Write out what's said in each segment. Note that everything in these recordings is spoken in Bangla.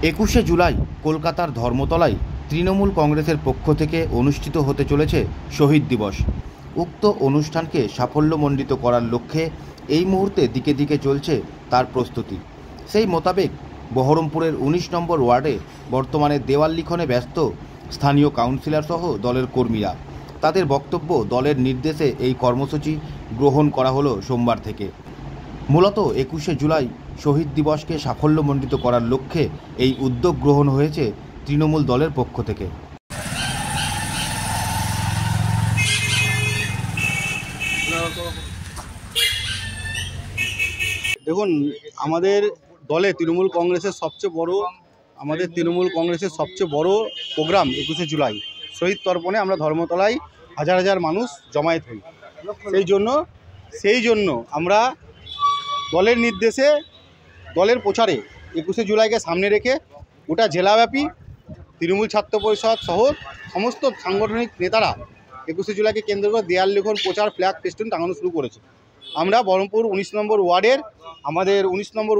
21শে জুলাই কলকাতার ধর্মতলায় তৃণমূল কংগ্রেসের পক্ষ থেকে অনুষ্ঠিত হতে চলেছে শহীদ দিবস। উক্ত অনুষ্ঠানকে সাফল্যমণ্ডিত করার লক্ষ্যে এই মুহূর্তে দিকে দিকে চলছে তার প্রস্তুতি। সেই মোতাবেক বহরমপুরের 19 নম্বর ওয়ার্ডে বর্তমানে দেওয়াল লিখনে ব্যস্ত স্থানীয় কাউন্সিলর সহ দলের কর্মীরা। তাদের বক্তব্য, দলের নির্দেশে এই কর্মসূচি গ্রহণ করা হলো সোমবার থেকে। মূলত 21শে জুলাই শহীদ দিবসকে সাফল্যমণ্ডিত করার লক্ষ্যে এই উদ্যোগ গ্রহণ হয়েছে তৃণমূল দলের পক্ষ থেকে। দেখুন, আমাদের দলে তৃণমূল কংগ্রেসের সবচেয়ে বড় প্রোগ্রাম 21শে জুলাই শহীদ তর্পণে আমরা ধর্মতলায় হাজার হাজার মানুষ জমায়েত হই। সেই জন্য আমরা দলের নির্দেশে, দলের প্রচারে 21শে জুলাইকে সামনে রেখে গোটা জেলাব্যাপী তৃণমূল ছাত্র পরিষদ সহ সমস্ত সাংগঠনিক নেতারা 21শে জুলাইকে কেন্দ্র করে দেয়াল লিখন প্রচার, ফ্ল্যাগ ফেস্টুন টাঙানো শুরু করেছে। আমরা বহরমপুর 19 নম্বর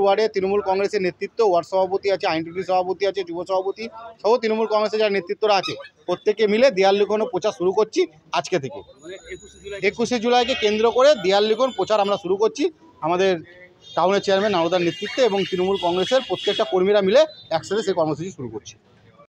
ওয়ার্ডে তৃণমূল কংগ্রেসের নেতৃত্ব, ওয়ার্ড সভাপতি আছে, আইনজীবী সভাপতি আছে, যুব সভাপতি সহ তৃণমূল কংগ্রেসের যারা নেতৃত্বরা আছে প্রত্যেকে মিলে দেয়াল লিখন প্রচার শুরু করছি আজকে থেকে। 21শে জুলাইকে কেন্দ্র করে দেয়াল লিখন প্রচার আমরা শুরু করছি আমাদের টাউনের চেয়ারম্যান নারদার নেতৃত্বে, এবং তৃণমূল কংগ্রেসের প্রত্যেকটা কর্মীরা মিলে একসাথে সেই কর্মসূচি শুরু করছি।